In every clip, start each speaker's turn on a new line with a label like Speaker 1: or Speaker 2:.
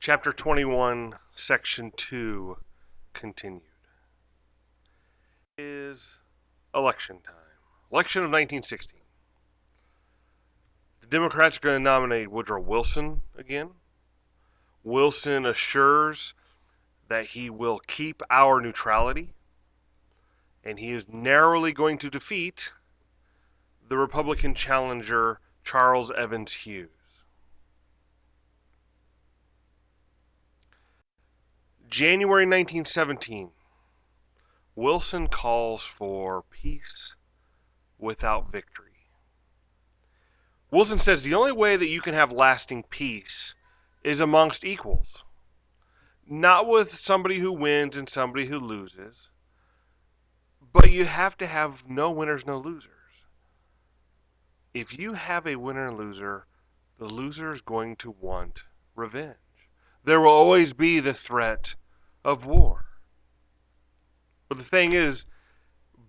Speaker 1: Chapter 21, Section 2, continued. Is election time. Election of 1916. The Democrats are going to nominate Woodrow Wilson again. Wilson assures that he will keep our neutrality, and he is narrowly going to defeat the Republican challenger Charles Evans Hughes. January 1917, Wilson calls for peace without victory. Wilson says the only way that you can have lasting peace is amongst equals, not with somebody who wins and somebody who loses, but you have to have no winners, no losers. If you have a winner and loser, the loser is going to want revenge. There will always be the threat of war. But the thing is,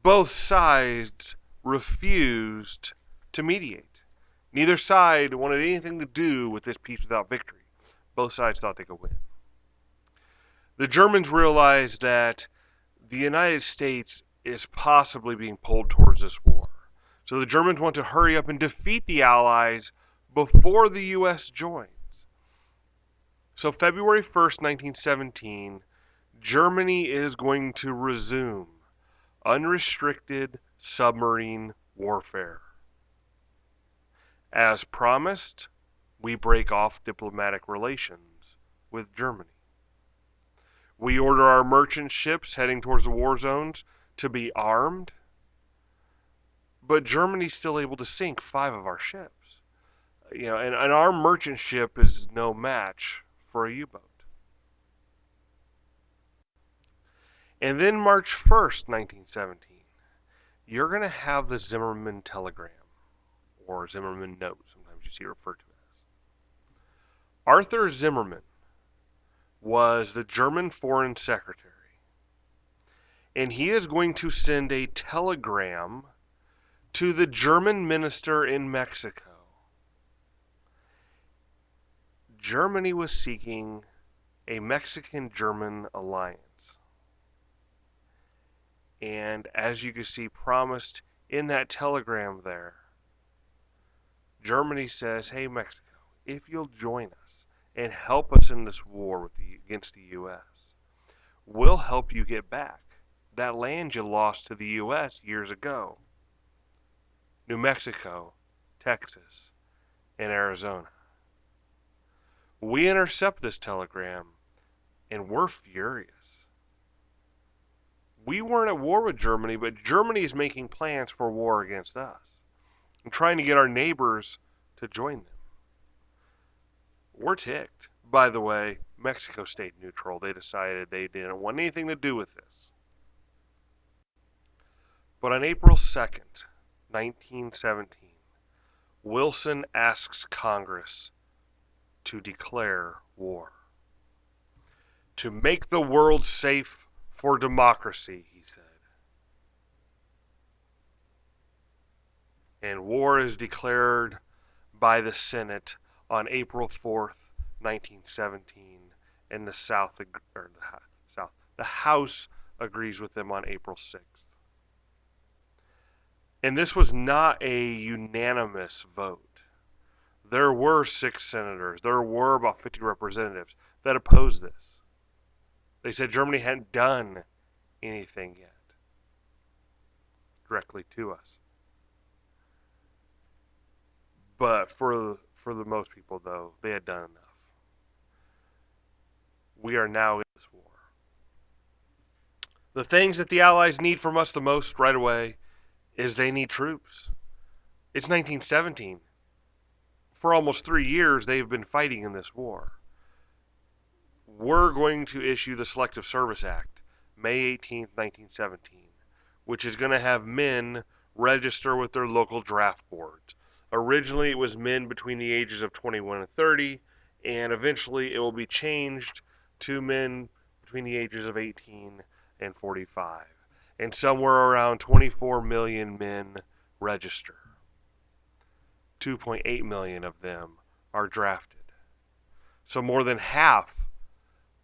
Speaker 1: both sides refused to mediate. Neither side wanted anything to do with this peace without victory. Both sides thought they could win. The Germans realized that the United States is possibly being pulled towards this war. So the Germans want to hurry up and defeat the Allies before the U.S. joins. So February 1st, 1917, Germany is going to resume unrestricted submarine warfare. As promised, we break off diplomatic relations with Germany. We order our merchant ships heading towards the war zones to be armed, but Germany's still able to sink 5 of our ships. And our merchant ship is no match for a U-boat. And then March 1st, 1917, you're going to have the Zimmerman telegram, or Zimmerman note, sometimes you see it referred to as. Arthur Zimmerman was the German Foreign Secretary, and he is going to send a telegram to the German minister in Mexico. Germany was seeking a Mexican-German alliance. And as you can see promised in that telegram there, Germany says, hey Mexico, if you'll join us and help us in this war against the U.S., we'll help you get back that land you lost to the U.S. years ago. New Mexico, Texas, and Arizona. We intercept this telegram, and we're furious. We weren't at war with Germany, but Germany is making plans for war against us and trying to get our neighbors to join them. We're ticked. By the way, Mexico stayed neutral. They decided they didn't want anything to do with this. But on April 2nd, 1917, Wilson asks Congress to declare war. To make the world safe for democracy, he said. And war is declared by the Senate on April 4th, 1917, and the House agrees with them on April 6th. And this was not a unanimous vote. There were 6 senators, there were about 50 representatives that opposed this. They said Germany hadn't done anything yet directly to us. But for the most people, though, they had done enough. We are now in this war. The things that the Allies need from us the most right away is they need troops. It's 1917. For almost 3 years, they've been fighting in this war. We're going to issue the Selective Service Act, May 18th, 1917, which is going to have men register with their local draft boards. Originally, it was men between the ages of 21 and 30, and eventually it will be changed to men between the ages of 18 and 45. And somewhere around 24 million men register. 2.8 million of them are drafted. So more than half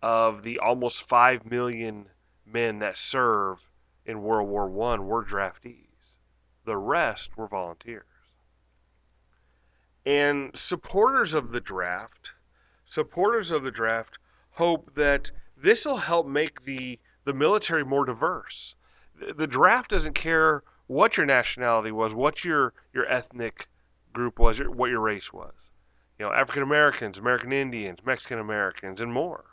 Speaker 1: of the almost 5 million men that served in World War I were draftees. The rest were volunteers. And supporters of the draft hope that this will help make the military more diverse. The draft doesn't care what your nationality was, what your ethnic group was, what your race was. African Americans, American Indians, Mexican Americans, and more.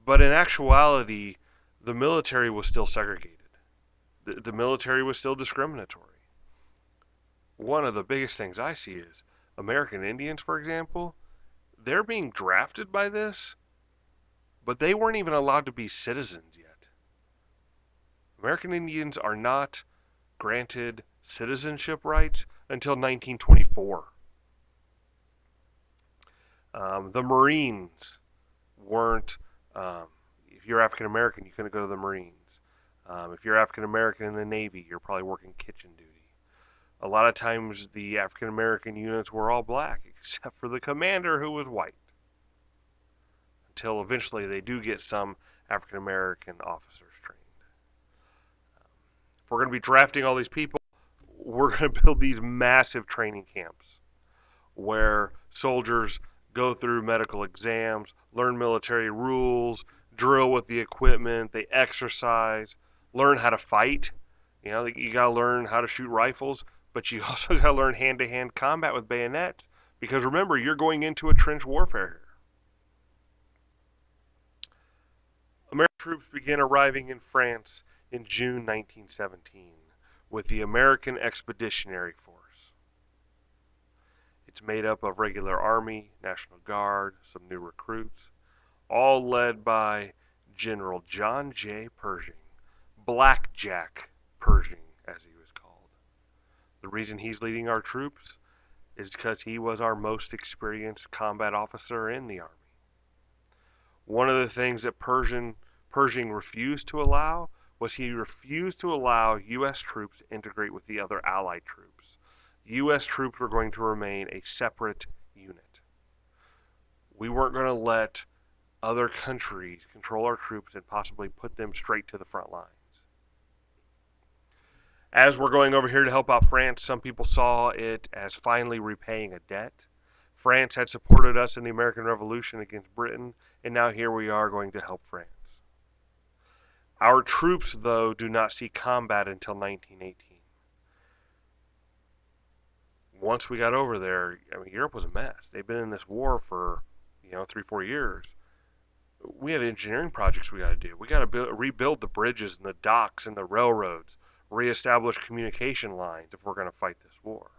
Speaker 1: But in actuality, the military was still segregated. The military was still discriminatory. One of the biggest things I see is American Indians, for example, they're being drafted by this, but they weren't even allowed to be citizens yet. American Indians are not granted citizenship rights until 1924. The Marines weren't, if you're African American, you couldn't go to the Marines. If you're African American in the Navy, you're probably working kitchen duty. A lot of times the African American units were all black, except for the commander who was white. Until eventually they do get some African American officers trained. If we're going to be drafting all these people, we're going to build these massive training camps where soldiers go through medical exams, learn military rules, drill with the equipment, they exercise, learn how to fight. You got to learn how to shoot rifles, but you also got to learn hand-to-hand combat with bayonets, because remember, you're going into a trench warfare here. American troops began arriving in France in June 1917 with the American Expeditionary Force. It's made up of regular Army, National Guard, some new recruits, all led by General John J. Pershing, Blackjack Pershing, as he was called. The reason he's leading our troops is because he was our most experienced combat officer in the Army. One of the things that Pershing refused to allow was he refused to allow U.S. troops to integrate with the other Allied troops. U.S. troops were going to remain a separate unit. We weren't going to let other countries control our troops and possibly put them straight to the front lines. As we're going over here to help out France, some people saw it as finally repaying a debt. France had supported us in the American Revolution against Britain, and now here we are going to help France. Our troops, though, do not see combat until 1918. Once we got over there, Europe was a mess. They've been in this war for, 3-4 years. We have engineering projects we got to do. We got to rebuild the bridges and the docks and the railroads, reestablish communication lines if we're going to fight this war.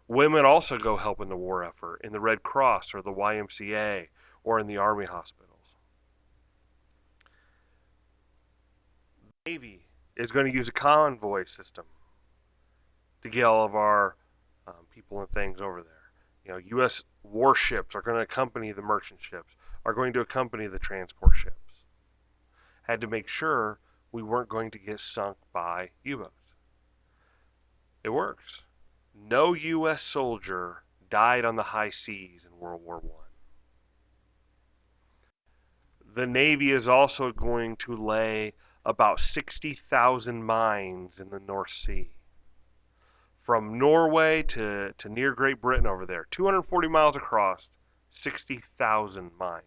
Speaker 1: Women also go help in the war effort in the Red Cross or the YMCA or in the Army hospitals. The Navy is going to use a convoy system to get all of our people and things over there. U.S. warships are going to accompany the merchant ships, are going to accompany the transport ships. Had to make sure we weren't going to get sunk by U-boats. It works. No U.S. soldier died on the high seas in World War I. The Navy is also going to lay about 60,000 mines in the North Sea. From Norway to near Great Britain over there, 240 miles across, 60,000 mines,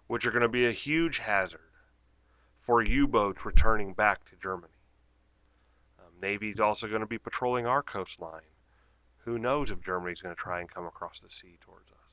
Speaker 1: which are going to be a huge hazard for U-boats returning back to Germany. Navy's also going to be patrolling our coastline. Who knows if Germany's going to try and come across the sea towards us.